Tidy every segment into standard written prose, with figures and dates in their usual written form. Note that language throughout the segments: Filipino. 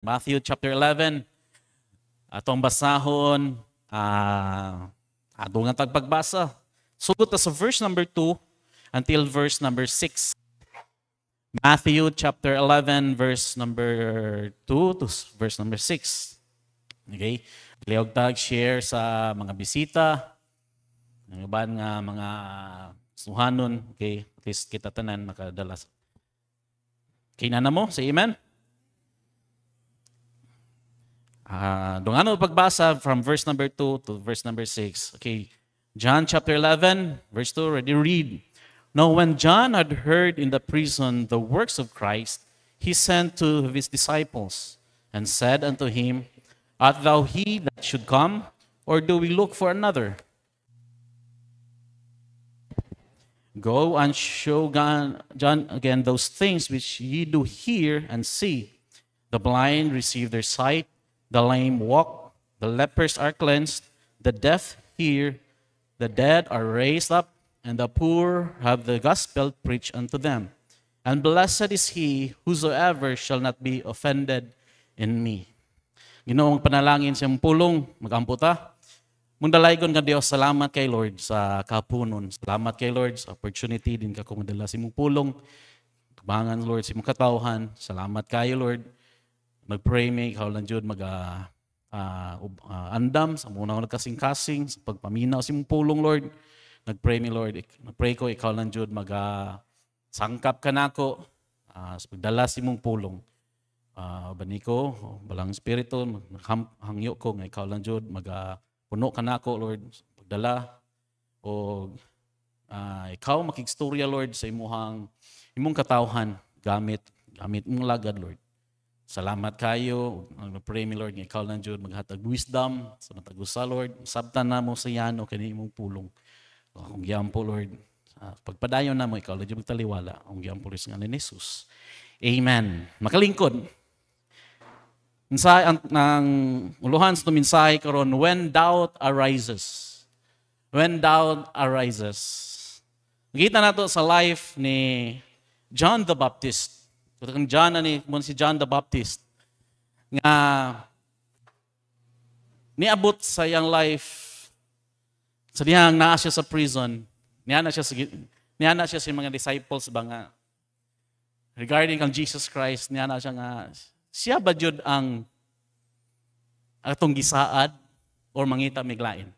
Matthew chapter 11. Atong basahon, atong nga tagpagbasa. Sugot sa verse number 2 until verse number 6. Matthew chapter 11, verse number 2 to verse number 6. Okay? Liog tag share sa mga bisita, ng iban nga mga suhanon. Okay? At least kita tanan makadala. Kinana mo? Say amen? Dungano pagbasa from verse number 2 to verse number 6. Okay. John chapter 11, verse 2, ready read. Now when John had heard in the prison the works of Christ, he sent to his disciples and said unto him, Art thou he that should come, or do we look for another? Go and show John again those things which ye do hear and see. The blind receive their sight, the lame walk, the lepers are cleansed, the deaf hear, the dead are raised up, and the poor have the gospel preached unto them. And blessed is he whosoever shall not be offended in me. Ginoong panalangin siyang pulong, magamputa. Mundalaygon ka Dios, salamat kay Lord sa kapunon. Salamat kay Lord sa opportunity din ka kung madala si mong pulong. Tubangan Lord si mong katawhan. Salamat kayo Lord. Mag-pray me, ikaw lang Jud andam sa muna ko nagkasing-kasing, sa pagpaminaw si mong pulong Lord. Nag-pray me Lord, nag-pray ko, ikaw lang Jud sangkap ka na ako sa pagdala si mong pulong. Bani ko, balang espiritu, hangyo ko, nga ikaw lang Jud puno ka na ako Lord, sa pagdala. O ikaw makigstorya Lord sa imong katawhan, gamit mong lagad Lord. Salamat kayo. Pray me Lord, nga ikaw lang Jud maghatag wisdom sa matagusa Lord. Sabtan na mo sa yano kani imong pulong. Kung giyampo Lord, pagpadayon na mo ikaw lang Jud magtaliwala. Kung giyampo Lord sa ngalan ni Jesus. Amen. Makalingkod. Minsay ang uluhan sa minsay karon, when doubt arises. When doubt arises. Nakita nato sa life ni John the Baptist. Kung si John the Baptist nga niabot sa iyang life sa dihang naa siya sa prison, niana siya sa mga disciples ba nga regarding kang Jesus Christ, niana siya nga siya ba jud ang atong gisaad or mangita miglain.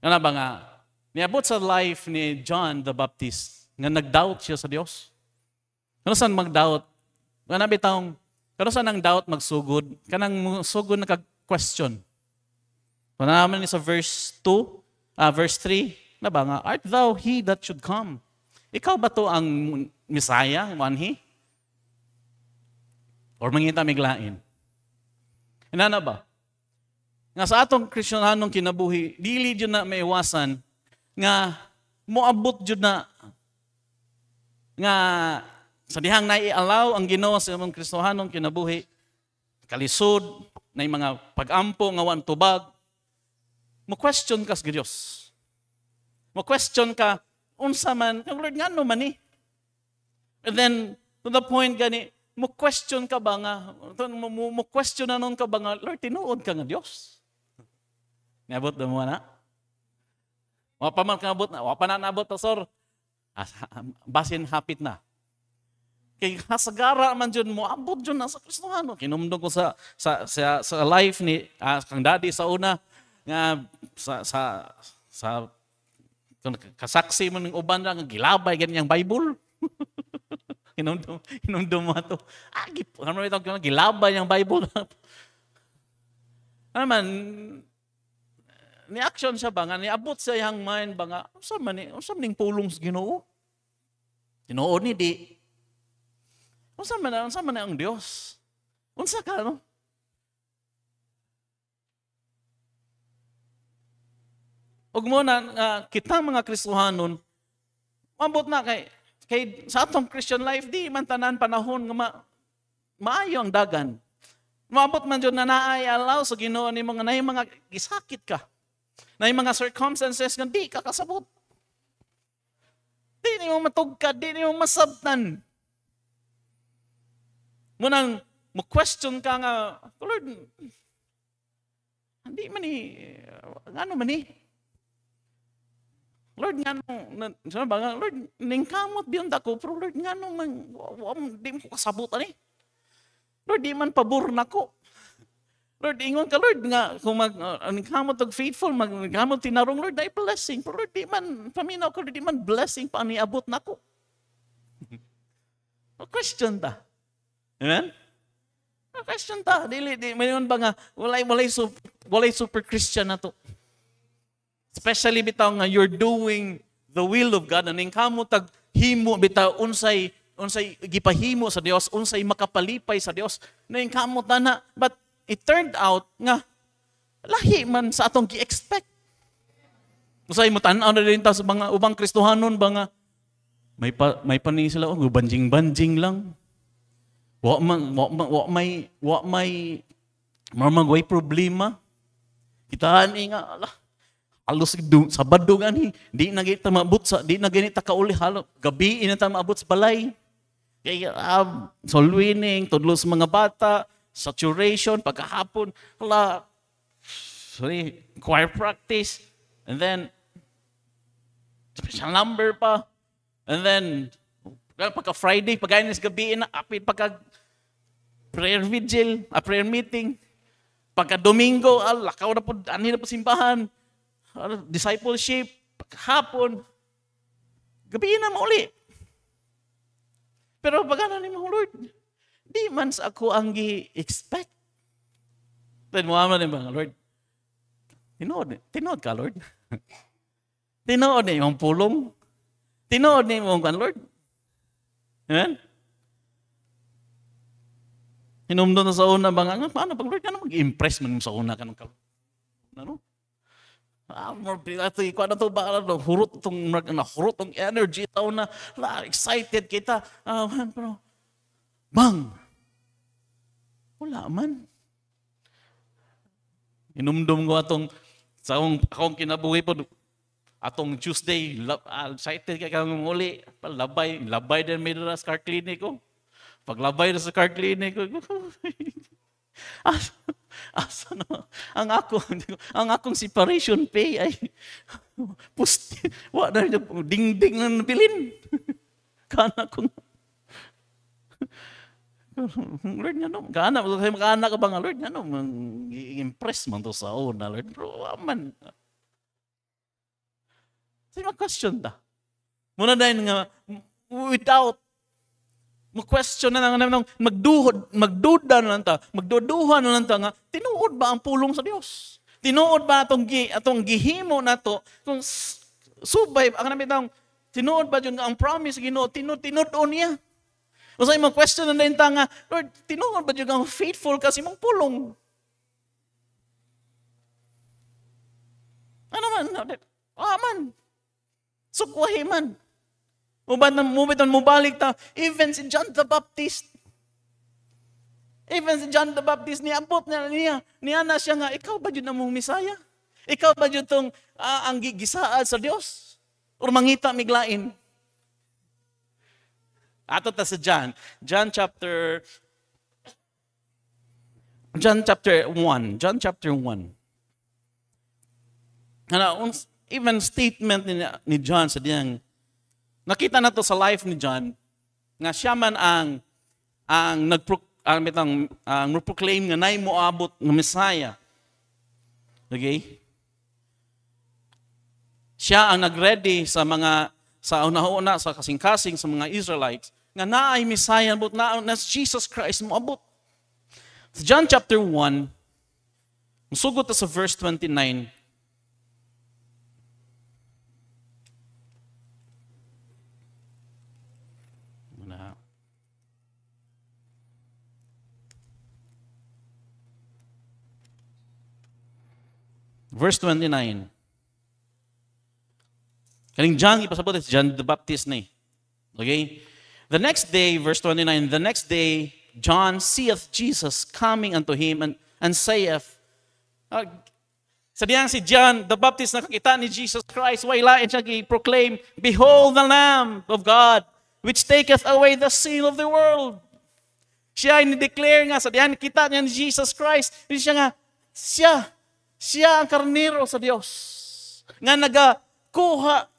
Ano ba nga niabot sa life ni John the Baptist nga nagdoubt siya sa Dios. Kano saan mag-doubt? Kano bitawng, kano saan ang doubt magsugod? Kanang sugod na kag-question. Kung naman ni sa verse 2, verse 3, na ba nga, art thou he that should come? Ikaw ba to ang Messiah, manhi? Or mangita miglain? Inana ba? Nga sa atong Kristiyananong kinabuhi, dili dyan na maiwasan nga moabot dyan na nga sa dihang nai-allow ang Ginoo sa imong Kristohanong kinabuhi, kalisod, na mga pag-ampo, ngawan tubag, mo-question ka sa Diyos. Mo-question ka, unsa man, Lord, nga no man eh. And then, to the point gani, mo-question ka ba nga, mo-question na nun ka ba nga, Lord, tinuod ka nga Diyos. Niabot na mo na? Wapa man kangabot na, wapa na nabot na, sir. Basin hapit na. Kay hasagara man dyan mo, abot dyan na sa Kristohano. Kinumdong ko sa life ni kang daddy sa una, nga sa kasaksi mo ng uban na, gilabay ganyang Bible. Kinumdong mo ito. Ano itong gilabay yung Bible? Ano man, ni-action siya ba nga, niabot sa iyang mind ba nga, saan maning pulong sa Ginoo? Ginoo ni di. Unsa man na ang Dios? Unsa ka, no? Ug mo na kita mga Kristohanon, mabot na kay sa atong Christian life, di man tanan panahon nga maayo ang dagan. Mabot man jud na naay allow sa Ginoo ni mga gisakit ka. Nay mga circumstances nga di ka kasabot. Di mo matugkad, di mo masabtan. Munang Mo-question ka nga, Lord, hindi man ano man Lord, nga nung, sabi ba nga, Lord, ningkamot biyond ako, pero Lord, nga nung, di mo ko kasabutan Lord, di man pabor na ko. Lord, ingon ka, Lord, nga, kung ningkamot og faithful, ningkamot tinarong, Lord, ay blessing. Pero Lord, di man, paminaw ko, Lord, di man blessing pa niabot na ko. Question ta. Amen? Question ta. Mayroon ba nga, walay super Christian na to. Especially bitaw nga you're doing the will of God. Aning kamo tag himo bitaw unsay gipahimo sa Dios, unsay makapalipay sa Dios. Ning kamo tana, but it turned out nga lahi man sa atong gi-expect. Usay mo tan-aw na din ta sa mga ubang Kristohanon ba nga may pani sila banjing-banjing lang. Wa may magway problema. Kitaan nga halos Sabado gani, di na gita maabot di na ganita kauli halo gabi ina ta maabot sa balay. Kaya solwining tudlo sa mga bata, saturation pagkahapon, choir practice, and then special number pa. And then, pagka Friday, pagkain sa gabi na, apit pagka prayer vigil, prayer meeting, pagka Domingo, lakaw na po, ani na po simbahan, discipleship, pagkahapon, gabi na mauli. Pero pagka na ni mga Lord, di man sa ako ang gi-expect. Then mo naman ni mga Lord, tinood ka Lord. Tinood na yung pulong. Tinood niyo mo kan Lord. Amen? Hinumdo na sa una ba nga, paano pag Lord ka na mag-impress man sa una ka ng ano? More ito, ikaw na ito ba, hurot itong energy, ito na, excited kita. Pero, bang! Wala man. Hinumdum ko sa akong kinabuhi po, atong Tuesday, excited ka kang muli. Labay din may sa car clinic ko. Paglabay na sa car clinic ko, asa na? Ang akong separation pay ay wala na ding-ding na nabilin. Kana ko. Lord, makana ka ba nga, Lord, impress man to sa una, Lord. Bro, man. Sino question ta? Muna dahil nga, without, mag-question na lang, magduda na lang ta, magduduhan na lang ta nga, tinuod ba ang pulong sa Diyos? Tinuod ba atong gihimo na to, kung subay, ang namin tang, tinuod ba yun nga ang promise, tinuod niya? O sa'yo mag-question na lang ta nga, Lord, tinuod ba yun nga faithful kasi mong pulong? Ano man? Man. Sukwahi man. Mubalik ta. Even si John the Baptist. Niabot niya na siya nga, ikaw ba yun na mong Misaya? Ikaw ba yun itong ang gisaad sa Diyos? O mangita miglain? Ato ta sa John. John chapter 1. Even statement ni John sa diyang, nakita na to sa life ni John, nga siya man ang nag-proclaim nga nay moabot ng Messiah. Okay? Siya ang nag-ready sa una-una, sa kasing-kasing sa mga Israelites, nga naay Messiah, na Jesus Christ moabot. Sa John chapter 1, sugot sa verse 29, verse 29. Kaling John, ipasabot si John the Baptist na Okay? The next day, verse 29, the next day, John seeth Jesus coming unto him and saith, sa diyang si John the Baptist nakakita ni Jesus Christ, waylain siya i-proclaim, behold the Lamb of God, which taketh away the sin of the world. Siya ay ni-declare nga, sa diyan kita niya ni Jesus Christ. Siya nga, siya ang karnero sa Diyos. Nga nagakuha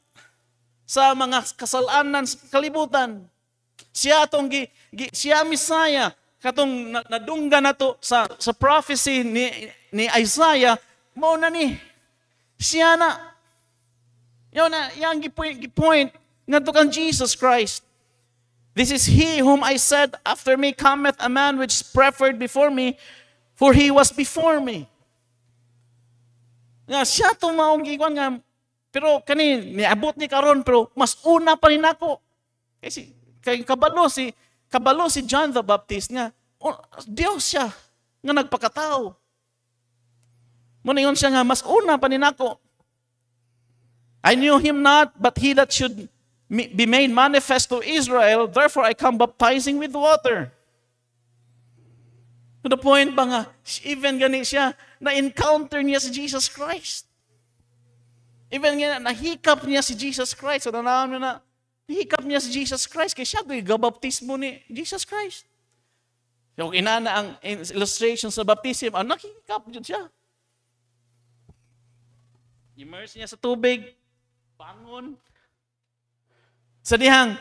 sa mga kasalanan sa kalibutan. Siya siya Messiah. Katong nadunggan na to sa prophecy ni Isaiah, mo na ni. Siya na. Yun na, yung point nga to kang Jesus Christ. This is He whom I said, after me cometh a man which is preferred before me, for He was before me. Nga, siya itong maong gigwan nga, pero niabot ni karon pero mas una pa rin ako. Kasi, kabalo si John the Baptist nga, Diyos siya, nga nagpakatao. Muna yun siya nga, mas una pa rin ako. I knew Him not, but He that should be made manifest to Israel, therefore I come baptizing with water. To the point ba nga, even gani siya, na-encounter niya si Jesus Christ. Even nga, nahikap niya si Jesus Christ. So, nanaman na, nahikap niya si Jesus Christ, kaya siya gabaptismo ni Jesus Christ. So, inana ang illustration sa baptism, nakikap yun siya. Immerse niya sa tubig, bangon. Sa dihang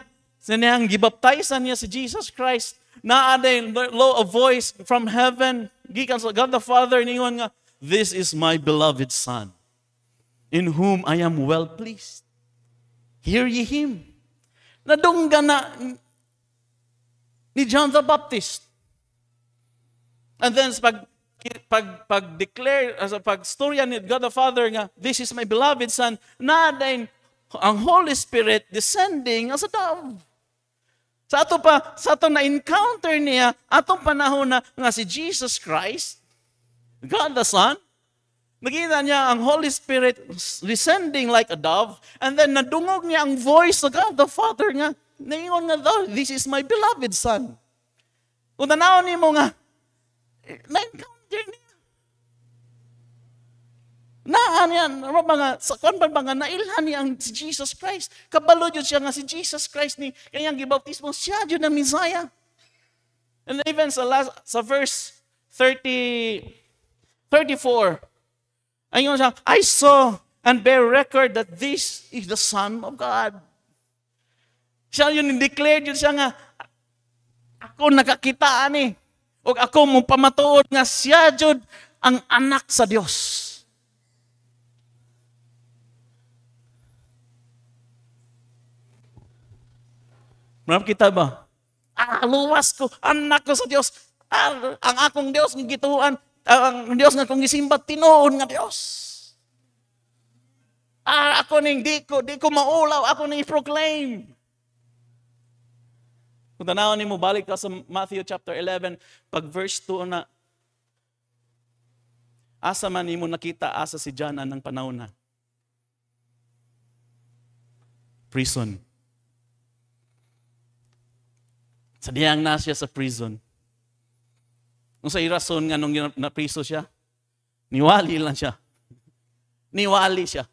gibaptizan niya si Jesus Christ, naaday low a voice from heaven, gikan sa God the Father, ningon nga, this is my beloved Son, in whom I am well pleased. Hear ye Him. Nadunggan na ni John the Baptist. And then pag-declare, pag-storya ni God the Father nga, this is my beloved Son, naaday ang Holy Spirit descending as a dove. Sa ato na-encounter niya, atong panahon na nga si Jesus Christ, God the Son, nakita niya ang Holy Spirit descending like a dove, and then nadungog niya ang voice of God the Father nga, naingon nga daw, this is my beloved Son. Kung tanawin mo nga, na-encounter niya. Nailhan niya ang si Jesus Christ. Kabalo yun siya nga si Jesus Christ ni kanyang gibaptismo. Siya yun ang Messiah. And even sa verse 34, ayun siya, I saw and bear record that this is the Son of God. Siya yun, declared yun siya nga, ako nakakitaan eh. O ako mong pamatuod nga siya yun ang anak sa Diyos. Marap kita ba? Luwas ko, anak ko sa Diyos. Ang akong Diyos ng gituan, ang Diyos nga kong gisimba, tinuon nga Diyos. Ako ning di ko maulaw, ako ning i-proclaim. Kung tanawin mo, balik ka sa Matthew chapter 11, pag verse 2 na, asa man mo nakita, asa si John ng panahon na. Prison. Sa diyang na siya sa prison. Kung sa irason nga nung napriso siya, niwali lang siya. Niwali siya.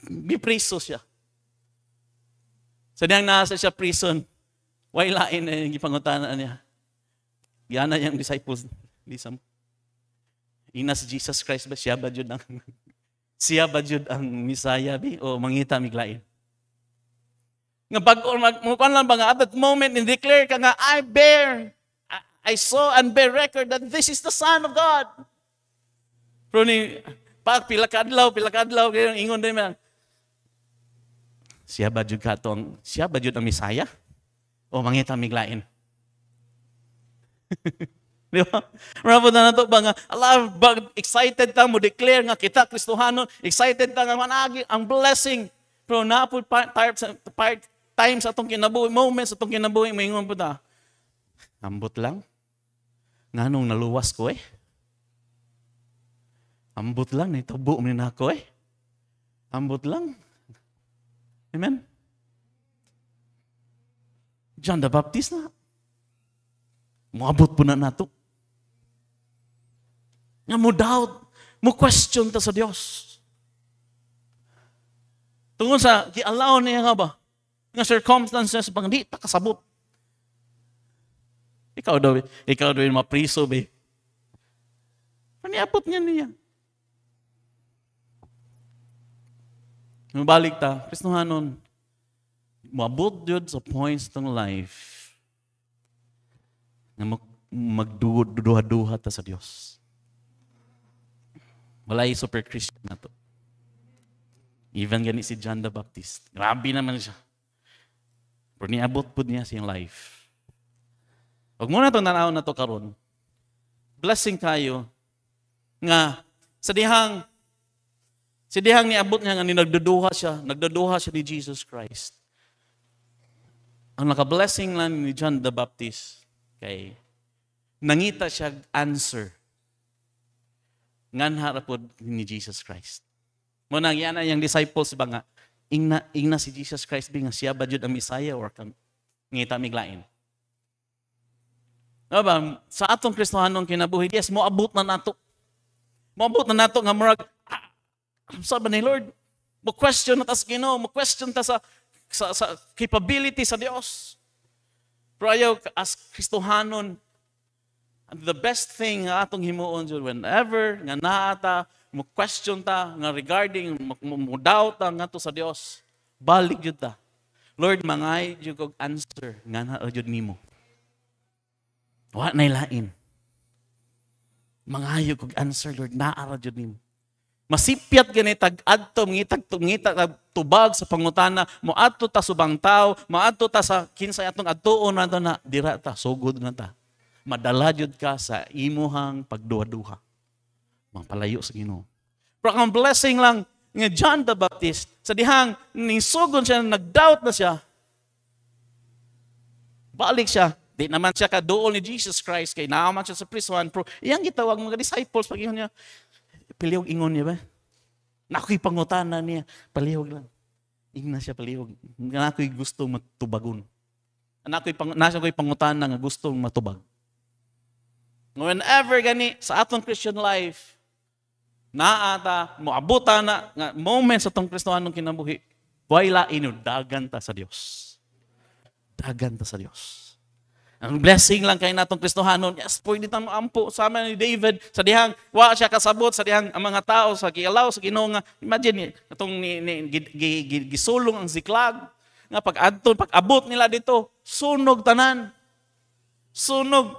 Bipriso siya. Sa diyang nasa siya prison, way lain na yung ipangutanan niya. Yan na yung disciples. Ina si Jesus Christ ba? Siya ba jud ang Messiah? O mangita miglain? Nga pag-mukan lang ba nga, at that moment, in-declare ka nga, I saw and bear record that this is the Son of God. Pero pilakadlaw, kayo ingon din man, siya ba jud ang Messiah? O mangita miglain? Di ba? Marapod na nato ba nga, excited ta mo declare nga kita Kristohanon, excited ta nga managi ang blessing. Pero naapod times atong kinabuhi, moments atong kinabuhi, maingon po ta, ambot lang. Nganong naluwas ko eh. Ambot lang, naitubo mo na ako eh. Ambot lang. Amen? John the Baptist na. Muabot po na nato. Nga mo doubt, mo question ta sa Diyos. Tungkol sa, allow niya nga ba? Nga circumstances, pag di ta kasabot. ikaw daw yung mapriso, be. Paniabot niya. Mabalik ta, Kristohanon, maabot yun sa points ng life na magduha-duha ta sa Diyos. Wala yung super Christian na to. Even gani si John the Baptist. Grabe naman siya. Pero niabot po niya siyang life. Huwag muna itong nanaw na to karon. Blessing kayo nga sa dihang niabot niya nga nagduduha siya ni Jesus Christ. Ang naka-blessing lang ni John the Baptist kay nangita siya answer ngan harapod ni Jesus Christ. Muna yan yung disciples ba nga ingna si Jesus Christ nga siya ba jud ang Messiah or kang ngita miglain. Diba? Sa atong Kristohanong kinabuhi, yes, moabot na nato. Moabot na nato nga murag sabi ni Lord, mo-question na ta sa Ginoo, mo-question ta sa capability sa Dios. Pero ayaw, as Kristohanon, the best thing nga atong himuon dyan, whenever nga naata, mo-question ta, nga regarding, mo-doubt ta nga to sa Dios, balik yun ta. Lord, mangay yun kong answer, nga na yun nimo. Wa na ilain. Mangayo kong answer, Lord, naara yun nimo. Masipyat gani tag-adto ngitag tubag sa pangutana mo adto ta subang tao maadto ta sa kinsay atong adtuon nato na dira ta sugod na ta madala jud ka sa imuhang pagduha-duha mangpalayo sa Ginoo. Pero ang blessing lang nga John the Baptist sa dihang ning sugod siya nagdoubt na siya balik siya di naman siya kaduol ni Jesus Christ kay naaman siya sa prison pero iyang gitawag mga disciples pag niya palihog ingon niya ba? Nako'y pangutana niya. Palihog lang. Ingna siya palihog. Nako'y gusto matubagon. Nako'y pangutana nga gusto matubag. Whenever gani sa atong Christian life, naata, moabuta na, nga moments sa atong Kristohanong kinabuhi, wala ino, dagan ta sa Dios. Dagan ta sa Dios. Ang blessing lang kay natong Kristohanon. Yes, pwede tang maampo sama ni David sa dihang wa siya kasabot sa dihang ang mga tao sa gialaw sa Ginoo nga imagine atong gisulong ang ziklag nga pag abot nila dito sunog tanan. Sunog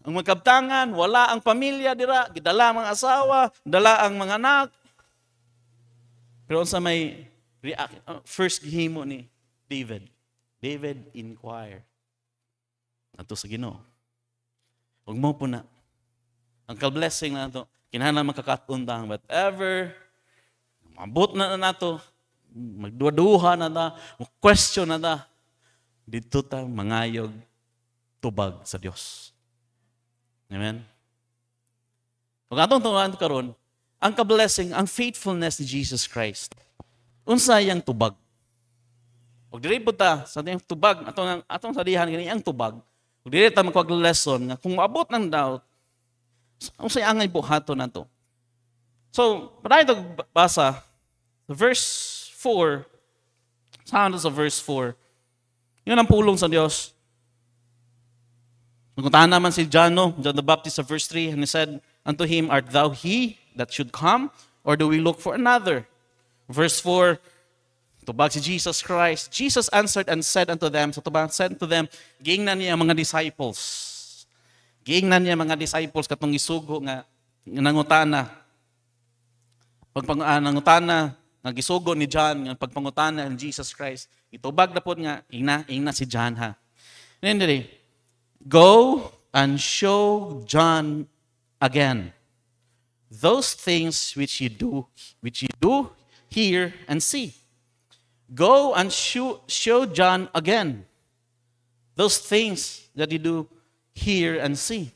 ang magkabtangan, wala ang pamilya dira, gidala ang mga asawa, dala ang mga anak. Pero unsa may first gihimo ni David? David inquire ato sa Ginoo. Huwag mo po na. Ang ka-blessing na ito, kinahanglan makakatuntang, whatever, mabot na nato, magduwa-duha na ta, mag-question na ta, dito ta mangayog tubag sa Dios. Amen? Huwag atong tungan karon, ang ka-blessing, ang faithfulness ni Jesus Christ. Unsa yang tubag? Huwag diri po ta, sa tiyang tubag, atong sadihan, ganyan ang tubag, dili ta magkwag-lesson nga kung maabot ng doubt, unsay angay buhaton nato. So, para ito basa, verse 4, saan sa verse 4, yun ang pulong sa Diyos. Nagkuntahan naman si John the Baptist sa verse 3, and he said unto him, art thou he that should come, or do we look for another? Verse 4, tubag si Jesus Christ. Jesus answered and said unto them, so tubag said to them, giingnan niya mga disciples. Giingnan niya mga disciples katong isugo nga nangutana. Nangutana, nga gisugo ni John, nga pagpangutana ni Jesus Christ. Itubag na po nga, ingna si John ha. And then, go and show John again those things which you do hear and see. Go and show John again those things that you do hear and see.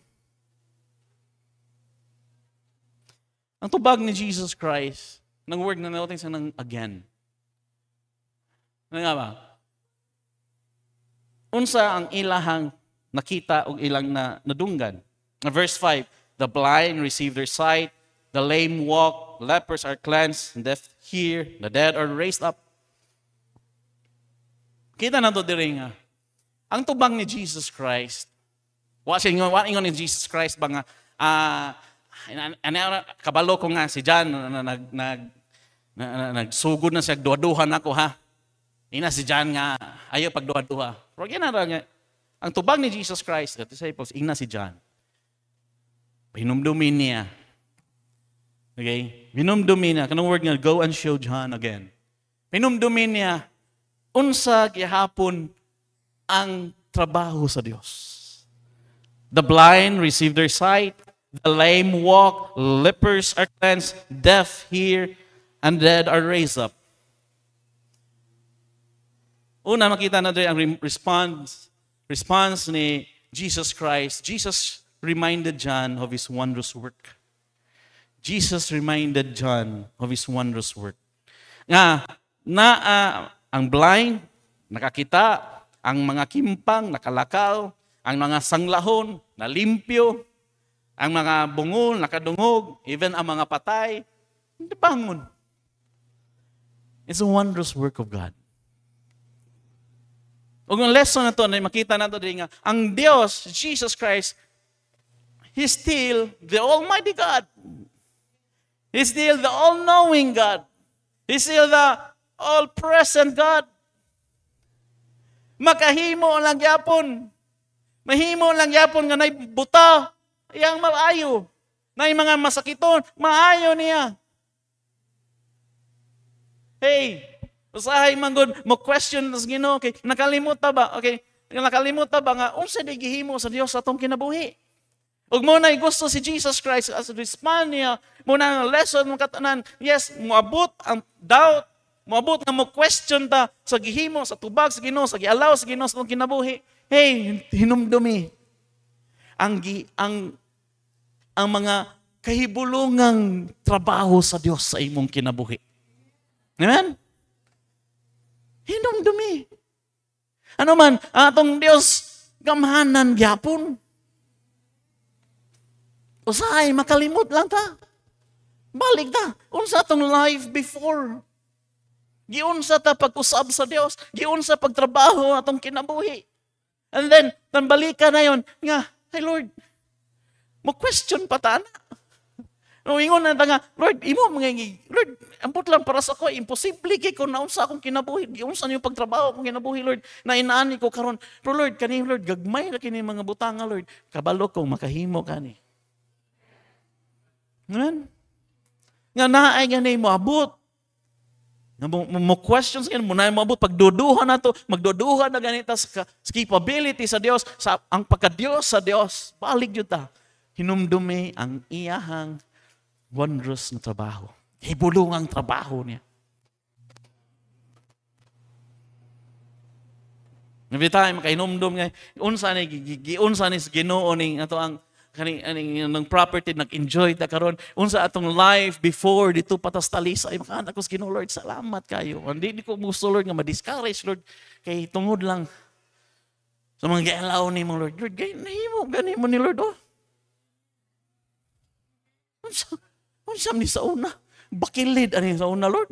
Ang tubag ni Jesus Christ, ng word na natin sa nang again. Ano nga ba? Unsa ang ilahang nakita o ilang nadunggan? Verse 5, the blind receive their sight, the lame walk, lepers are cleansed, the deaf hear, the dead are raised up. Kita na to diri nga. Ang tubang ni Jesus Christ, Wa ingon ni Jesus Christ ba nga kabalo ko nga si John nagsugod na siya duha-duha nako ha. Ina si John nga ayo pagduha-duha. Pero ginara nga ang tubag ni Jesus Christ the disciples ina si John. Hinumdumin niya. Okay? Hinumdumin niya. Kanang word nga, go and show John again. Hinumdumin niya, unsa gihapon ang trabaho sa Dios. The blind receive their sight, the lame walk, lepers are cleansed, deaf hear, and dead are raised up. Una, makita natin ang response ni Jesus Christ. Jesus reminded John of his wondrous work. Jesus reminded John of his wondrous work. Nga, ang blind, nakakita, ang mga kimpang, nakalakaw, ang mga sanglahon, nalimpyo, ang mga bungol, nakadungog, even ang mga patay, hindi bangon. It's a wondrous work of God. O yung lesson na ito, makita natin din nga, ang Diyos, Jesus Christ, He's still the Almighty God. He's still the all-knowing God. He's still the all-present God. Makahimo lang yapon. Mahimo lang yapon nga nay buta. Iyang maayo. Nay mga masakiton, maayo niya. Hey, usahay man gud mo question sa Ginoo, okay, nakalimuta ba? Okay, nakalimuta ba nga unsa di gihimo sa Dios atong kinabuhi? Ug mo na gusto si Jesus Christ as respond niya, mo na lesson mo katanan, yes, moabot ang doubt, moabot nga mo question ta sa gihimo, sa tubag sa Ginoo, sa gialaw sa Ginoo sa atong kinabuhi. Hey, hinumdumi. Ang mga kahibulungang trabaho sa Dios sa imong kinabuhi. Amen? Hinumdumi. Ano man, atong Dios gamhanan gyapon. Usahay, makalimot lang ta. Balik ta. Unsa atong life before. Giunsa ta pag-usab sa Dios. Giunsa pagtrabaho atong kinabuhi. And then, balikan na yon nga, hey Lord, mo question pa ta na. Ingon na nga, Lord, Lord, ambot lang para sa ko, imposible kay kung naunsa akong kinabuhi. Giunsa niyo pagtrabaho akong kinabuhi, Lord, na inaani ko karon. Pero Lord, kani Lord, gagmay na kini mga butanga, Lord. Kabalo kong makahimo kani. Amen? Nga naay nga na mo abot. Mo questions yan, muna mo abot. Pagduduhan na to, magduduhan na ganita sa capability sa Dios, sa ang pagka-Dios sa Dios. Balik yun ta. Hinumdumi ang iyahang wondrous na trabaho. Hibulong ang trabaho niya. Nabi tayo, makahinumdum nga, unsa ni Ginoo ning ato ang ng property, nag-enjoy ta karon unsa atong life before dito patas talisa ay makaanak ko sa Ginoo, Lord, salamat kayo. Hindi ko gusto, Lord, nga ma-discourage, Lord, kay tungod lang sa mga gialaw ni mo, Lord. Lord, nahimo gani mo ni Lord, oh. Unsa ni sa una? Bakilid ani sa una, Lord.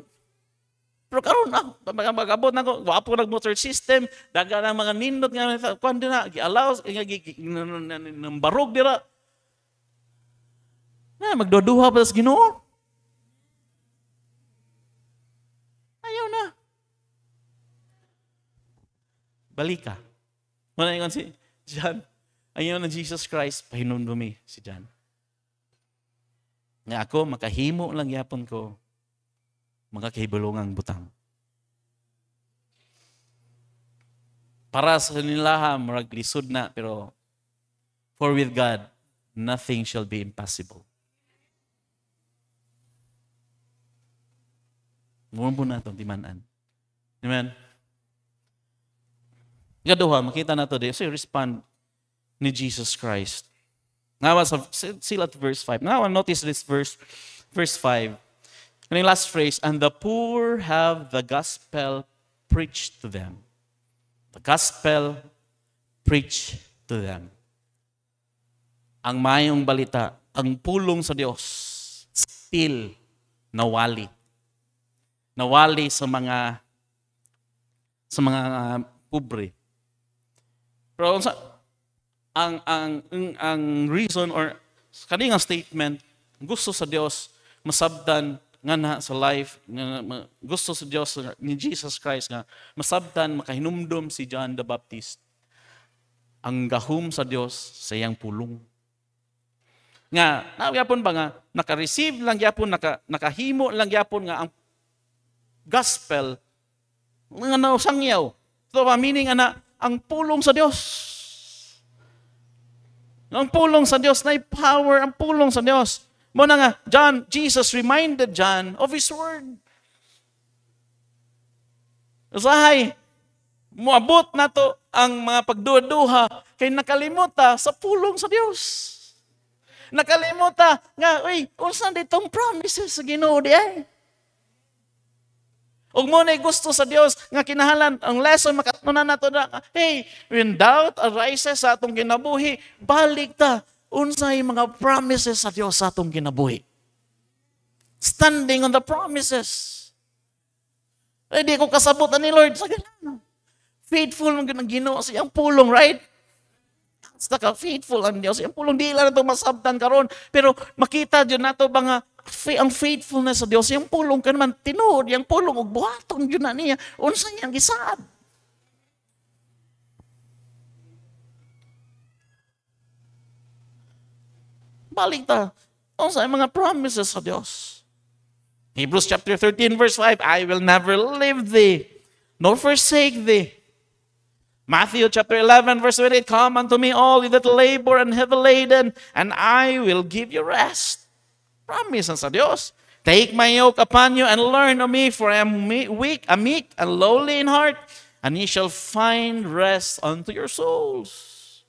Pero karon magabot na ko, wapo nag-motor system, daga na mga nindot nga kuan dira, gialaw ng barog dira. Na magduduha pa sa Ginoo. Ayaw na. Balika. Wala ingon si John. Ayaw na Jesus Christ, pahinumdumi si John. Nga ako, makahimo lang yapon ko mga kahibulungang butang. Para sa nila, marag lisod na, pero for with God, nothing shall be impossible. Mumbo na itong timanan. Amen? Gaduha, makita na ito din. So, respond ni Jesus Christ. Now, still at verse 5. Now, notice this verse 5. And the last phrase, and the poor have the gospel preached to them. The gospel preached to them. Ang mayong balita, ang pulong sa Diyos, still nawali. Nawali sa mga pobre. Pero ang reason or kaning nga statement gusto sa Dios masabtan nga na sa life gusto sa Dios ni Jesus Christ nga masabtan makahinumdom si John the Baptist ang gahom sa Dios sa iyang pulong. Nga nagyapon ba nga naka-receive lang gyapon nakahimo lang gyapon nga ang gospel nga nausangyaw. So meaning ana ang pulong sa Dios. Ang pulong sa Dios na power ang pulong sa Dios. Mo na nga Jesus reminded John of his word. Usahay moabot na to ang mga pagduha-duha kay nakalimuta sa pulong sa Dios. Nakalimuta nga, unsa ditong promises sa Ginoo di ay. Ug mo na gusto sa Dios nga kinahanglan ang lesson makatunan nato na, when doubt arises sa atong kinabuhi, balik ta unsay mga promises sa Dios sa atong kinabuhi. Standing on the promises. Di ko kasabot ni Lord sa ganun. Faithful ang Ginoo sa iyang pulong, right? Basta ka faithful ang Dios. Ang pulong di lang ito masabtan karon, pero makita dyan nato ba nga ang faithfulness sa Dios. Yung pulong ka naman tinuod, yung pulong ug buhaton yun na niya. Unsa niyang gisaad? Balik ta. Unsa ang mga promises sa Dios? Hebrews chapter 13 verse 5, I will never leave thee, nor forsake thee. Matthew chapter 11 verse 28, come unto me all ye that labor and heavy laden, and I will give you rest. Promise sa Dios. Take my yoke upon you and learn of me, for I am meek and lowly in heart, and ye shall find rest unto your souls.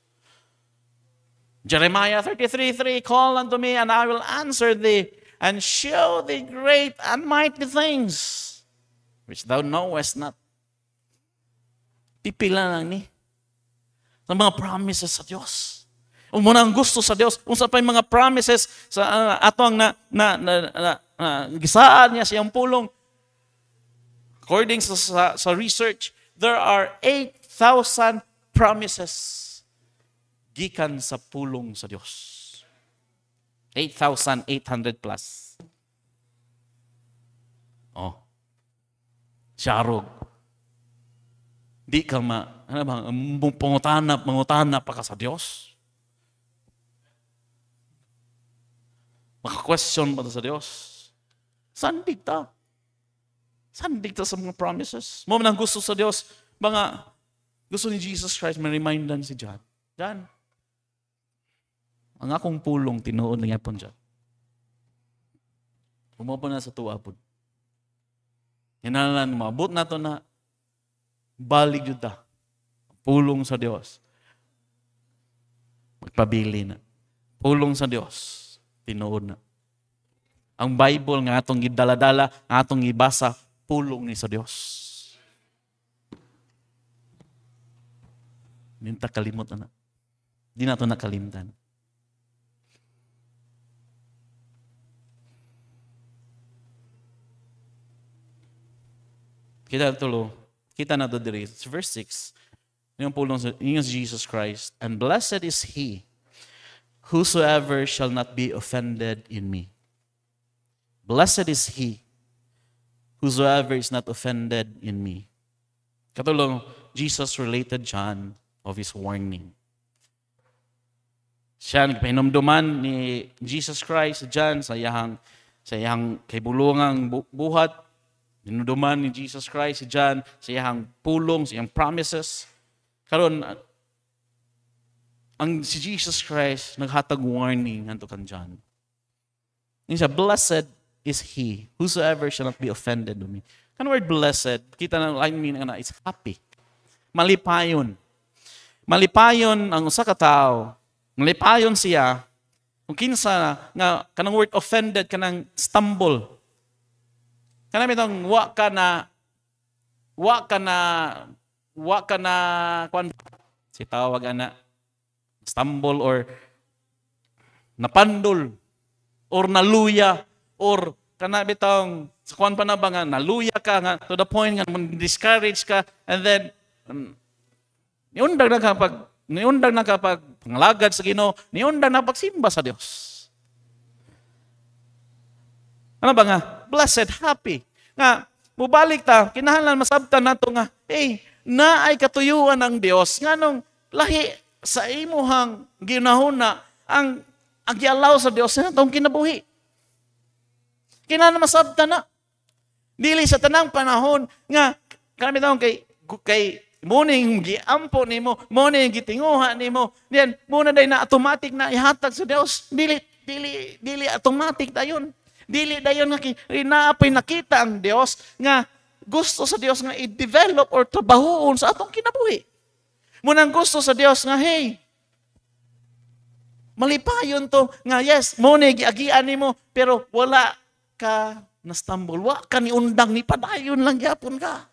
Jeremiah 33:3, call unto me and I will answer thee, and show thee great and mighty things, which thou knowest not. Pipila lang ni sa mga promises sa Dios. Kung mo ang gusto sa Dios, kung sa pa yung mga promises sa atong gisaad niya sa iyang pulong. According sa research, there are 8,000 promises gikan sa pulong sa Dios. 8,800 plus. Syarog. Di ka pangutana pa ka sa Diyos. Maka-question pa sa Diyos. Sandig ta. Sandig ta sa mga promises. Mo man ang gusto sa Diyos, mga gusto ni Jesus Christ, ma-remindan si John. John, ang akong pulong, tinuod lang yapon dyan. Pumapo na sa tuwapod. Hinalan, maabot na to na balik yun ta. Pulong sa Diyos. Magpabili na. Pulong sa Diyos. Tinuod na. Ang Bible nga atong gidaladala, nga atong ibasa, pulong ni sa Diyos. Hindi na kalimot na. Hindi na ito nakalimtan. Kita na doon diri. Verse 6. Yung pulong sa Jesus Christ. And blessed is he whosoever shall not be offended in me. Blessed is he whosoever is not offended in me. Katulong, Jesus related John of his warning. Siya nagpahinumduman ni Jesus Christ, John, sa iyang kaibulungang buhat. Hinuduman ni Jesus Christ, si John, sa iyang pulong, sa iyang promises. Karon si Jesus Christ naghatag warning ngadto kan John. Niya, blessed is he whosoever shall not be offended with me. Kan word blessed, kita na line meaning na is happy. Malipayon. Malipayon ang usa ka tawo. Malipayon siya kung kinsa nga kanang word offended kanang stumble. Kanang bitong wa ka na kwan si tawag ana stumble or napandol or naluya or kana bitong sa kwan pa na ba nga naluya ka nga to the point nga discourage ka and then yun dagdag ka pag niundang na kapag pangalagad sa Ginoo, niundang na pagsimba sa Dios. Ano ba nga? Blessed, happy. Nga, mubalik ta, kinahanglan masabtan nato nga, naay katuyuan ang Dios nga nung lahi sa imuhang ginahuna ang gialaw sa Dios na itong kinabuhi. Kinahanglan masabtan na. Dili sa tanang panahon nga kami taong kay muning giampo nimo, muning gitinguha nimo, diyan muna day na automatic na ihatag sa Dios. Dili automatic dayon. Dili dayon nga naapay nakita ang Dios nga gusto sa Dios nga i-develop or trabahoon sa atong kinabuhi. Munang gusto sa Dios nga malipayon to nga yes, muna giagian nimo pero wala ka nastumble, wa ka ni undang ni padayon lang gyapon ka.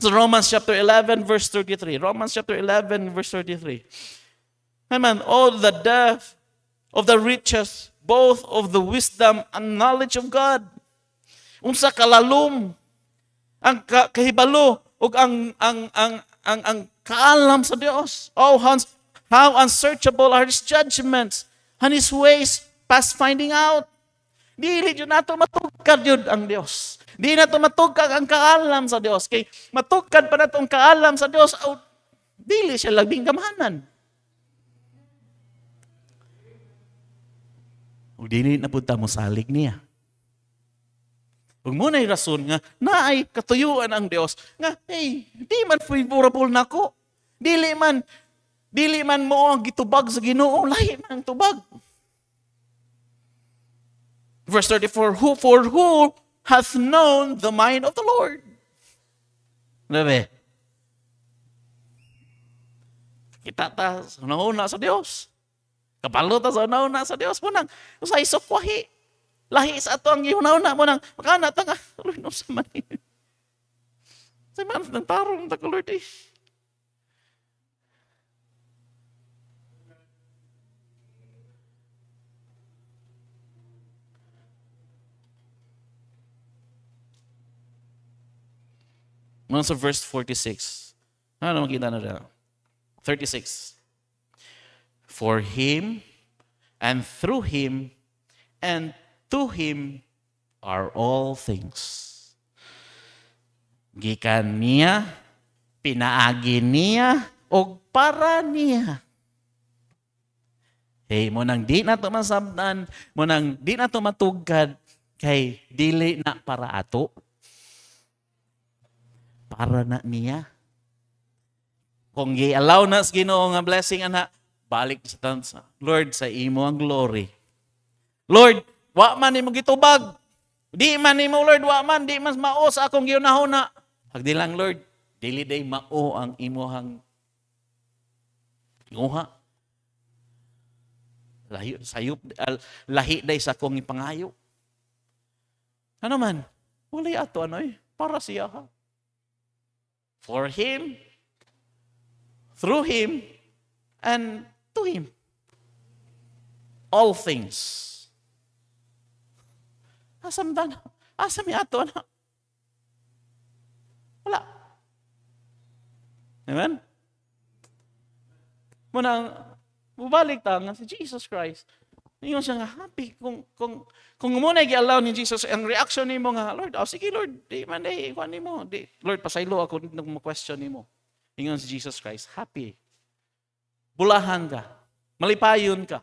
So Romans chapter 11 verse 33. Romans chapter 11 verse 33. Amen. All the depth of the riches, both of the wisdom and knowledge of God. Unsa kalalom ang kahibalo ug ang kaalam sa Dios. Oh, how unsearchable are His judgments and His ways past finding out. Dili jud nato matugkad jud ang Dios. Di nato matugkad ang kaalam sa Dios. Kay matugkad pa nato ang kaalam sa Dios, dili siya labing gamahanan. Ug dili na punta mo salig niya. Ug mo na rason nga naay katuyuan ang Dios nga di man favorable nako. Dili man mo ang gitubag sa Ginoo, lahi man ang tubag. Verse 34, who hath known the mind of the Lord? Nabe. Kita ta sa nauna sa Dios. Kapalo ta sa nauna sa Dios mo nang sa isukwahi. Lahi sa ato ang gihunauna mo nang makana ta nga. Lord, no sa man. Sa man nang tarong ta ko Lord eh. Muna sa verse 46. Ano makita na rin? 36. For Him, and through Him, and to Him are all things. Gikan niya, pinaagi niya, o para niya. Mo nang di na ito masabdan, mo nang di na ito matugkad, kay dili na para ato. Para na niya. Kung i-allow na sa Ginoo nga blessing ana, balik sa Lord sa imo ang glory. Lord, wa man nimo gitubag. Di man nimo Lord, wa man di mas mao sa akong giunahuna. Hagdi lang Lord, dili day mao ang imong nguha. Lahi day sa akong ipangayo. Ano man? Wala ato para siya ha. For Him, through Him, and to Him. All things. Asam dan? Asam ato na? Wala. Amen? Munang, bubalik ta nga si Jesus Christ. Ngayon siya nga happy. Kung muna i-allow ni Jesus, ang reaction ni mo nga, Lord, sige Lord, di man ikuan ni mo. Lord, pasaylo ako nung question ni mo. Ngayon si Jesus Christ, happy. Bulahan ka. Malipayon ka.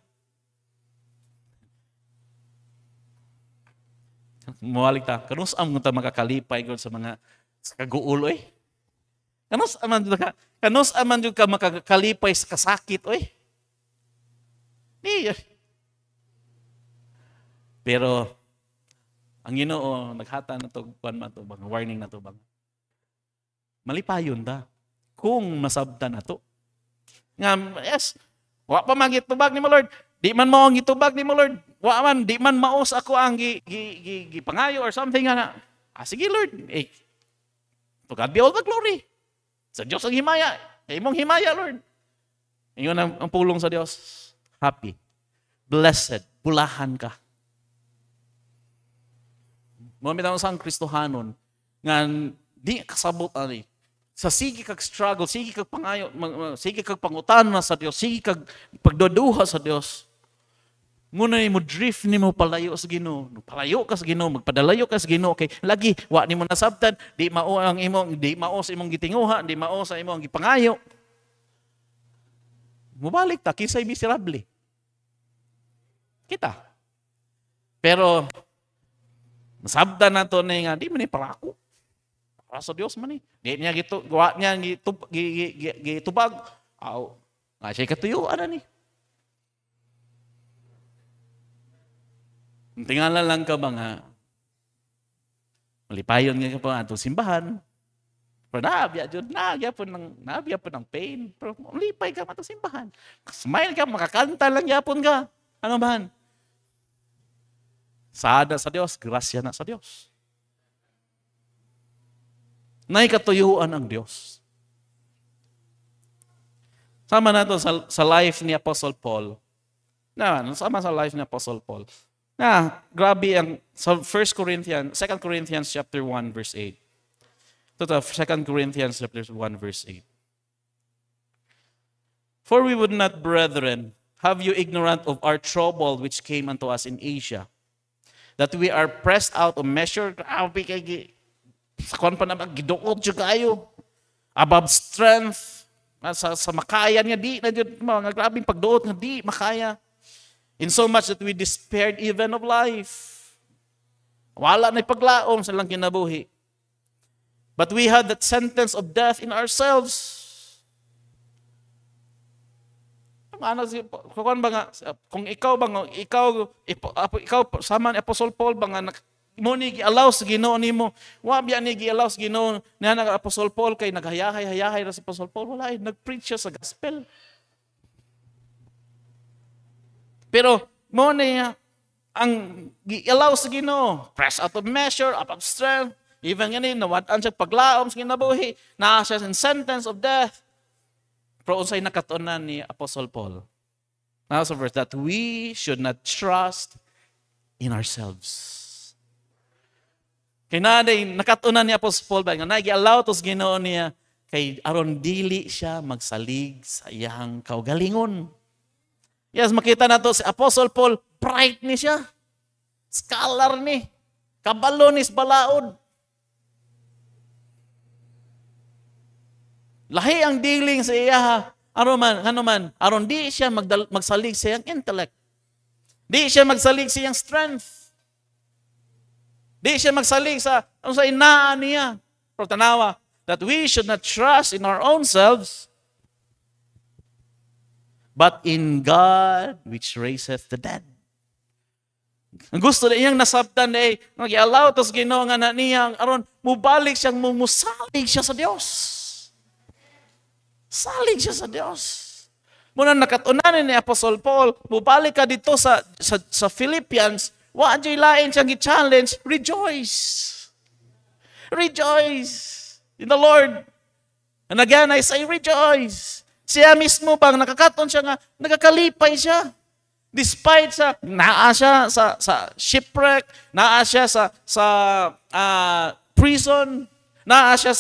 Mawalik ta. Kanus am ta makakalipay ko sa mga kaguulo eh. Kanus aman jud ka makakalipay sa kasakit oy. Di. Pero ang Ginoo naghata na to bang warning na to bang. Malipayon ta kung masabtan nato. Nga yes, wa pa magitubag ni mo Lord. Di man mo ang gitubag ni mo Lord. Wa man di man maos ako ang gipangayo or something nga. Sige Lord. To God be all the glory. Sa Diyos ang himaya. Imong himaya Lord. Ingon ang pulong sa Diyos. Happy. Blessed. Bulahan ka. Mga mitang sang Kristohanon nga di kasabot ani. sa sige kag struggle, sige kag pangayo, sige kag pangutana sa Dios, sige kag pagduduha sa Dios. Muna ni mo drift ni mo palayo sa Ginoo. Palayo ka sa Ginoo, magpadalayo ka sa Ginoo kay lagi wa ni mo nasabtan, di mao ang imong di mao sa imong gitinguha, di mao sa imong gipangayo. Mubalik ta kinsay miserable. Kita. Pero nasabtan nato ni nga di man ni para ako. Para sa Dios man ni. Di niya gawa niya gitubag. Aw, nga siya katuyuan na ni. Tingala lang ka ba nga, malipayon nga ka pa atong simbahan, pero naabya po ng pain, pero malipay ka atong simbahan. Smile ka, makakanta lang yapon ka. Ano man? Saada sa Diyos, grasya na sa Diyos. Naikatuyuan ang Diyos. Sama na to sa life ni Apostle Paul. Sama sa life ni Apostle Paul. Grabe ang sa 2 Corinthians chapter 1 verse 8. Ito 2 Corinthians chapter 1 verse 8. For we would not, brethren, have you ignorant of our trouble which came unto us in Asia, that we are pressed out of measure. Grabe kay sa kon pa naman giduot jud kayo. Above strength. Sa makaya niya di na jud mga grabing pagduot nga di makaya. In so much that we despaired even of life. Wala na paglaom sa lang kinabuhi. But we had that sentence of death in ourselves. Kung ikaw sama ni Apostle Paul ba nga mo ni gi-allow sa Ginoo nimo, wa biya ni gi-allow sa Ginoo na Apostle Paul kay naghayahay ra si Apostle Paul, wala nagpreach siya sa gospel. Pero mo niya ang gi-allow sa Ginoo, press out of measure, up of strength, even ganin nawad-an siya paglaom sa kinabuhi, naa siya in sentence of death. Pero unsay nakatunan ni Apostle Paul? Now sa verse that we should not trust in ourselves. Kay naday nakatunan ni Apostle Paul ba nga nagi-allow tos Ginoo niya kay aron dili siya magsalig sa iyang kaugalingon. Yes, makita nato si Apostle Paul, bright ni siya. Scholar ni. Kabalo ni balaod. Lahi ang dealing sa iya. Aron di siya magsalig sa iyang intellect. Di siya magsalig sa iyang strength. Di siya magsalig sa inaan niya. Pero tanawa, that we should not trust in our own selves, but in God which raiseth the dead. Ang gusto na iyang nasabtan na nag-allow tos Ginoo nga na niya aron mubalik siyang musalig siya sa Dios. Salig siya sa Dios. Muna nakatunan ni Apostle Paul, mubalik ka dito sa Philippians, wa jay lain siyang gi-challenge, rejoice. Rejoice in the Lord. And again, I say rejoice. Siya mismo pang nakakaton siya nga, nagakalipay siya. Despite naa siya sa shipwreck, naa siya sa prison, naa siya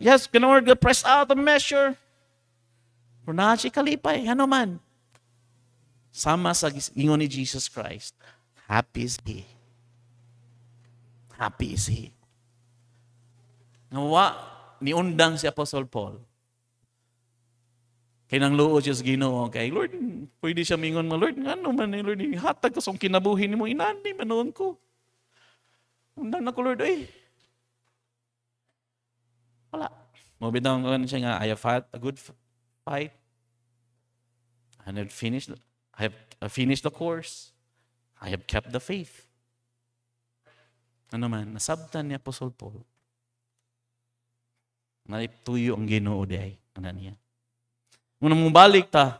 yes, Lord, press out of measure. Pero naa siya kalipay, ano man. Sama sa ingon ni Jesus Christ, happy is He. Happy is He. Nawa, niundang si Apostle Paul. Kaya nang luod siya sa Ginoo, kay Lord, pwede siya mingon mo, Lord, ano man ni Lord, hatag ko sa kinabuhi ni mo, inani, manoon ko. Undang na ko, Lord, wala. Mabitaw ko siya nga, I have fought a good fight. I have finished the course. I have kept the faith. Ano man, nasabtan ni Apostle Paul. Naituyo ang Ginoo day, ano niya. Muna mong balik ta,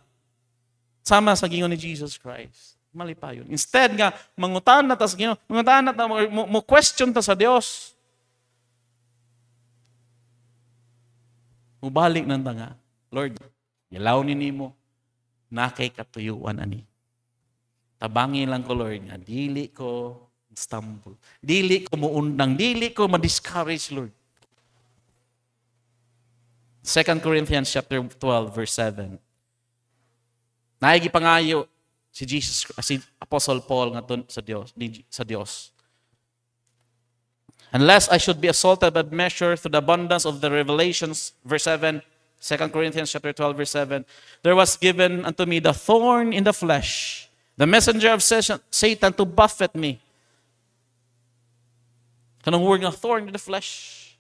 sama sa gingon ni Jesus Christ. Mali pa yun. Instead nga, mangutan na ta sa Ginoo, mangutan na ta, mo question ta sa Dios. Mubalik nang ta nga, Lord, yalaw ni nimo, na kay katuyuan ani. Tabangin lang ko, Lord, nga dili ko stumble. Dili ko muundang, dili ko ma-discourage, Lord. 2 Corinthians chapter 12 verse 7. Naigipangayo si Apostle Paul ngadto sa Dios. Unless I should be assaulted by measure through the abundance of the revelations, verse 7, 2 Corinthians chapter 12, verse 7, there was given unto me the thorn in the flesh, the messenger of Satan to buffet me. Kanang word nga thorn in the flesh.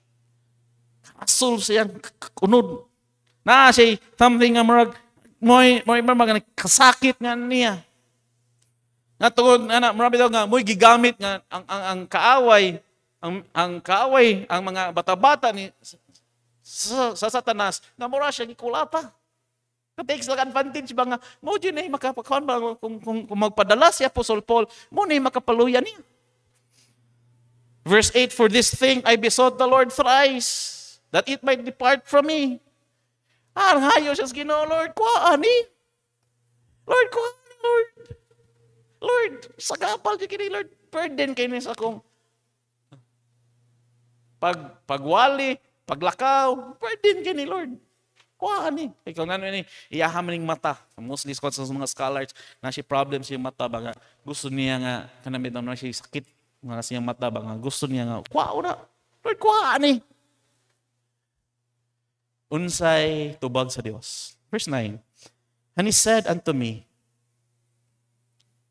Asul siyang kunod. Na siya something nga marag moy mga kasakit nga niya. Nga tungod ana marami daw nga moy gigamit nga ang kaaway ang mga bata-bata ni sa Satanas nga mura siya gikulata. Ka-takes lang advantage ba nga mo din ay makapakuan ba kung magpadala si Apostle Paul mo na makapaluyan niya. Verse 8, for this thing I besought the Lord thrice, that it might depart from me. Hayo siya sa Ginoo, Lord, kuhaan ni. Lord, kuhaan ni, Lord. Lord, sagapal siya kini, Lord. Burden kayo sa akong pagwali, paglakaw, burden kayo ni, Lord. Kuhaan ni. Ikaw nga ni, iyaham ning mata. Mostly sa mga scholars, na siya problem siya mata, baga gusto niya nga, kanamit na siya sakit, nga siyang mata, baga gusto niya nga, kuhaan na. Lord, kuhaan ni. Unsay tubag sa Dios. Verse 9. And he said unto me,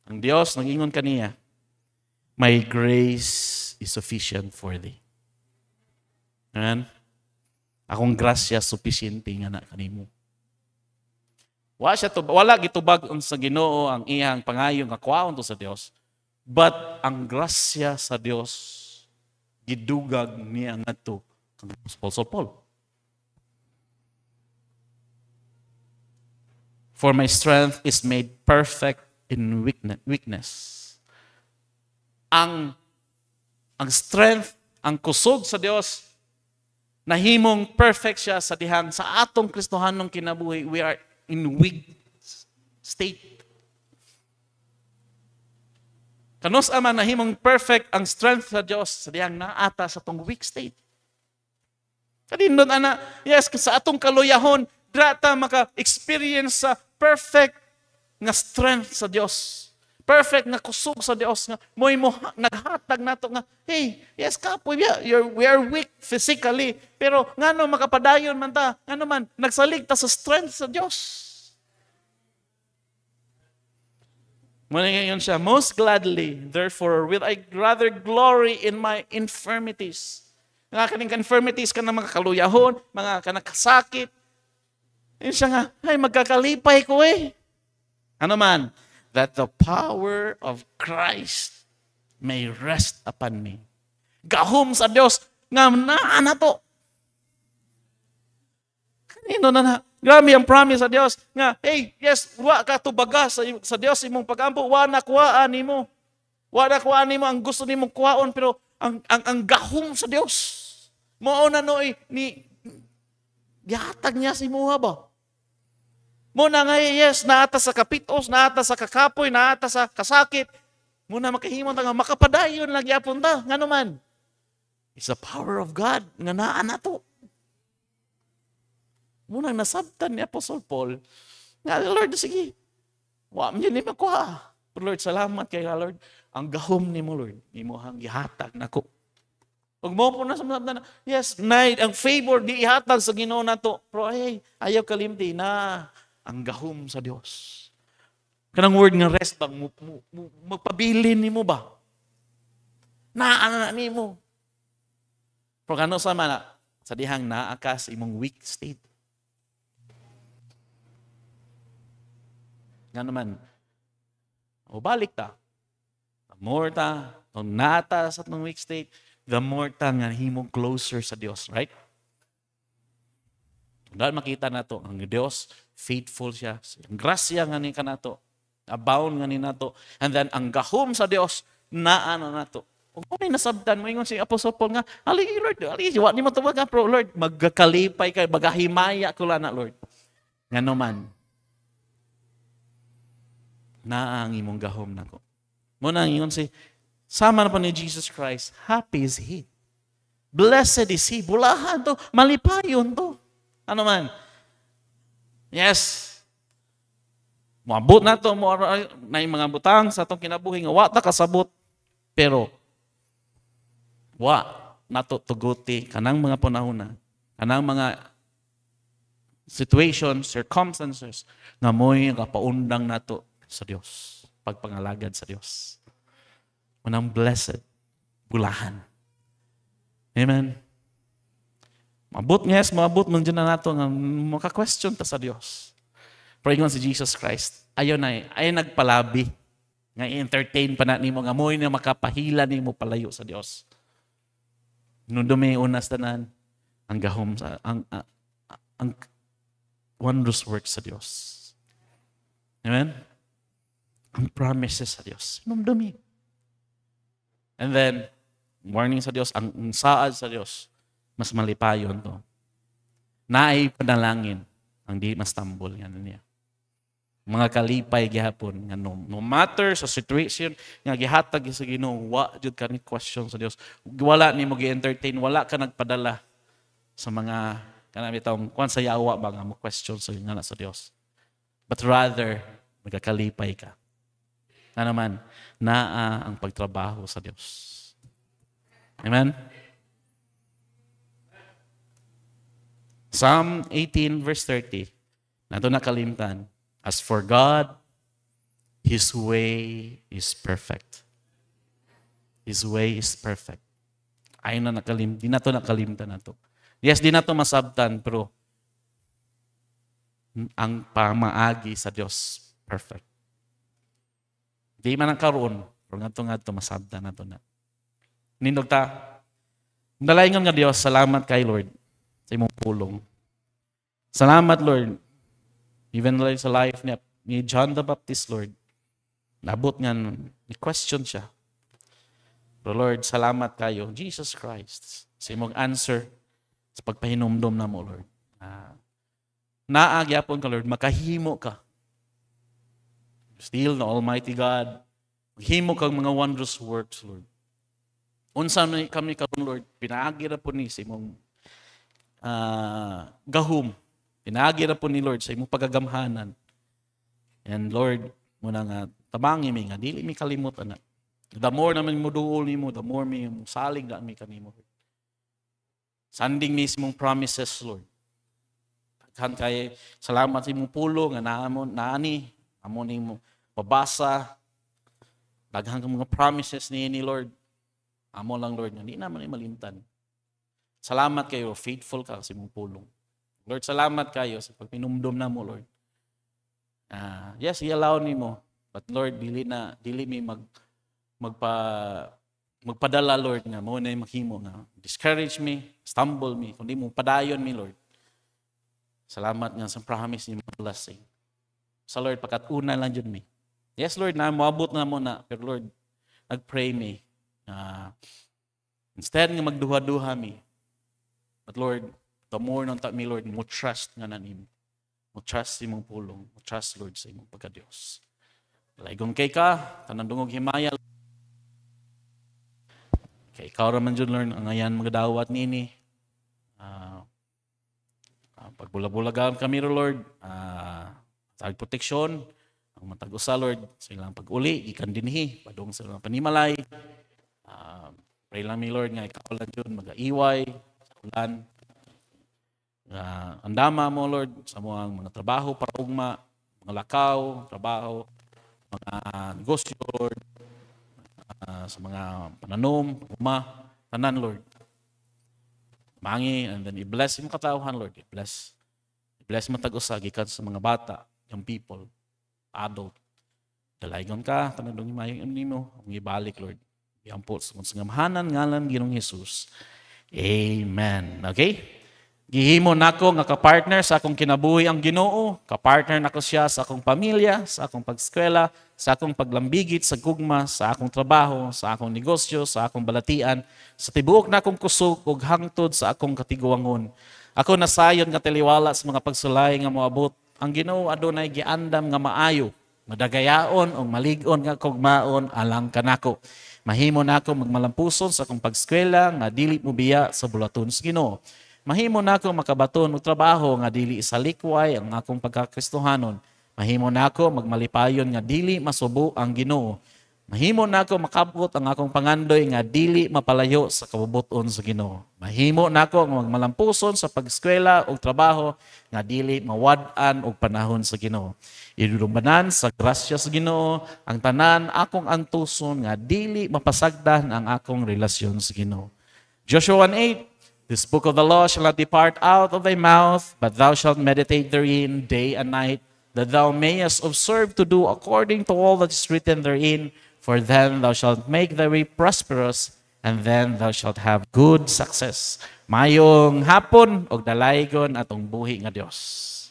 ang Dios nag-ingon kaniya, my grace is sufficient for thee. Amen? Akong grasya sufficiente nga na kanimo. Wala gitubag sa Ginoo ang iyang pangayo nga kuwaon to sa Dios. But ang grasya sa Dios gidugag niya ngadto kang Apostle Paul. For my strength is made perfect in weakness. Ang strength, ang kusog sa Dios, nahimong perfect siya sa dihang sa atong Kristohanong kinabuhi, we are in weak state. Kanus man nahimong perfect ang strength sa Dios sa dihang naata sa atong weak state. Kadindon ana, yes, sa atong kaluyahon, drata maka-experience sa perfect nga strength sa Dios. Perfect nga kusog sa Dios nga moy mo naghatag nato nga hey, yes kapoy we are weak physically pero ngano makapadayon man ta ngano man nagsalig ta sa strength sa Dios. Muna ngayon siya, most gladly therefore will I rather glory in my infirmities. Nga kaning infirmities ka na mga kaluyahon, mga kanakasakit. Yun siya nga, ay magkakalipay ko eh. Ano man? That the power of Christ may rest upon me. Gahom sa Diyos, nga na to. Kanino na. Grabe ang promise sa Diyos. Nga, hey, yes, wa ka tubaga sa Diyos imong pagampo, wa na kuhaan nimo. Wa na kuhaan nimo ang gusto nimong kuhaon, pero ang gahom sa Diyos. Mao na noy ni gihatag niya si Muha ba? Muna nga, yes, naata sa kapitos, naata sa kakapoy, naata sa kasakit. Muna makahimon nga, makapadayon lang yapon ta. Nga naman, it's the power of God nga naa na to. Muna nasabtan ni Apostle Paul, nga, Lord, sige, wa man yun ni makuha. Lord, salamat kay Lord. Ang gahom ni mo, Lord, ni mo hang gihatag na ko. Huwag mo po na sa mga yes, night, ang favor, di ihatag sa Ginoo na to. Pero ay, ayaw kalimti na ang gahom sa Dios. Kanang word nga rest bang magpabilin ni mo ba? Naana ni mo. Pero kano sa mana, sa dihang naakas imong weak state. Nga naman, o balik ta. The more ta, kung nata sa itong weak state, the more ta nga himong closer sa Dios, right? Dahil makita na to, ang Diyos, faithful siya. Ang grasya nga ni ka na to, abound nga ni na to. And then, ang gahom sa Diyos, naano na to. Kung may nasabdan mo, yung si Apostle Paul nga, haligi Lord, haligi, wala ni mo ito pero Lord, magkakalipay ka, magahimaya ko lang na Lord. Nga naman, naang imong gahom na ko. Muna yun si, sama na pa ni Jesus Christ, happy is He. Blessed is He. Bulahan to, malipayon to. Ano man. Yes. Moabot na to, na yung mga butang sa itong kinabuhi nga, wa ta kasabot. Pero, wa nato tuguti kanang mga panahon, kanang mga situations, circumstances, nga mo'y kapaundang nato sa Dios, pagpangalagad sa Dios. Manang blessed, bulahan. Amen. Maabot man dyan na nato nga maka-question ta sa Dios. Pero si Jesus Christ, ayaw nagpalabi. Nga i-entertain pa na nimo nga mo'y na makapahila nimo palayo sa Dios. Nung dumi unas tanan, ang gahom sa ang wondrous works sa Dios. Amen? Ang promises sa Dios. Nung dumi. And then, warning sa Dios, ang saad sa Dios, mas malipayon to. Naay panalangin, ang di mas tambol nga niya. Mga kalipay gihapon nga no matter sa situation nga gihatag sa Ginoo, wa jud ka ni question sa Dios. Wala nimo gi-entertain, wala ka nagpadala sa mga kanang bitawng kwan sa yawa ba nga mo question sa nga sa Dios. But rather nagakalipay ka. Ano man, naa ang pagtrabaho sa Dios. Amen. Psalm 18 verse 30. Nato nakalimtan. As for God, His way is perfect. His way is perfect. Ay na di na to nakalimtan na to. Yes, di na to masabtan, pero ang pamaagi sa Diyos, perfect. Di man ang karoon, pero nga to masabtan na to na. Nindog ta, dalaingon nga Diyos, salamat kay Lord sa imong pulong. Salamat, Lord. Even like sa life ni John the Baptist, Lord, nabot nga, ni-question siya. Pero Lord, salamat kayo, Jesus Christ, sa imong answer sa pagpahinumdom na mo, Lord. Naagyapon ka, Lord, makahimo ka. Still, na Almighty God, maghimo kang mga wondrous works, Lord. Unsa kami karon, Lord, pinaagi na po ni sa imong gahom. Pinaagi na po ni Lord sa imong pagagamhanan. And Lord, muna nga, tabangi mi nga, dili mi kalimutan na. The more naman mo duol ni mo, the more mi salig na mi kanimo. Sanding mismong promises, Lord. Pagkan kay salamat sa imong pulo nga naani, amo ni mo babasa. Daghang mga promises ni Lord. Amo lang, Lord, hindi naman ay malimtan. Salamat kayo, faithful ka sa imong pulong. Lord, salamat kayo sa pagpinumdum na mo, Lord. Yes, i-allow ni mo. But Lord, dili mi magpadala, Lord, nga mo na maghimo nga. Discourage me, stumble me, kundi mo padayon mi, Lord. Salamat nga sa promise ni mo blessing. Sa Lord, pagkatuna lang dyan mi. Yes, Lord, na moabot na mo na. Pero Lord, nag-pray mi. Instead nga magduha-duha mi. But Lord, the more nang mi, Lord, mo trust nga na nimo. Mo trust sa imong pulong. Mo trust, Lord, sa imong pagka-Diyos. Laigong kay ka, tanang dungog himaya. Kay ikaw raman dyan, Lord, ang ayan mga dawat nini. Pagbulag-bulagan kami, Lord, sa proteksyon, ang matag-usa, Lord, sa ilang pag-uli, ikan dinhi, padung sa ilang panimalay. Pray lang mi, Lord, nga ikaw lang dyan, mag-aiway, sa ulan. Andama mo, Lord, sa mga trabaho para ugma, mga lakaw, trabaho, mga negosyo, Lord, sa mga pananom, tanan, Lord. Mangi, and then i-bless yung katauhan, Lord. I-bless mo tag-usa, gikan sa mga bata, young people, adult. Dalaygon ka, tanadong imayong nimo, ang ibalik, Lord. Iampo sa ngamahanan, ngalan, Ginoong Jesus. Amen. Okay? Gihimo nako nga kapartner sa akong kinabuhi ang Ginoo, kapartner nako siya sa akong pamilya, sa akong pag-eskwela, sa akong paglambigit sa gugma, sa akong trabaho, sa akong negosyo, sa akong balatian, sa tibuok na akong kusog ug hangtod sa akong katiguangon. Ako nasayon nga tiliwala sa mga pagsulay nga moabot. Ang Ginoo adunay giandam nga maayo, madagayaon o malig-on nga kugmaon alang kanako. Mahimo nako magmalampuson sa akong pag-eskwela nga dili mo biya sa bulaton sa Ginoo. Mahimo nako makabaton og trabaho nga dili isalikway ang akong pagkakristohanon. Mahimo nako magmalipayon nga dili masubo ang Ginoo. Mahimo nako makabot ang akong pangandoy nga dili mapalayo sa kabubuton sa Ginoo. Mahimo nako nga magmalampuson sa pag-eskwela o trabaho nga dili mawad-an og panahon sa Ginoo. Idulumbanan sa grasya sa Ginoo ang tanan akong antuson nga dili mapasagdan ang akong relasyon sa Ginoo. Joshua 1:8, this book of the law shall not depart out of thy mouth, but thou shalt meditate therein day and night, that thou mayest observe to do according to all that is written therein. For then thou shalt make thy way prosperous, and then thou shalt have good success. Mayong hapon og dalaygon atong buhi nga Dios.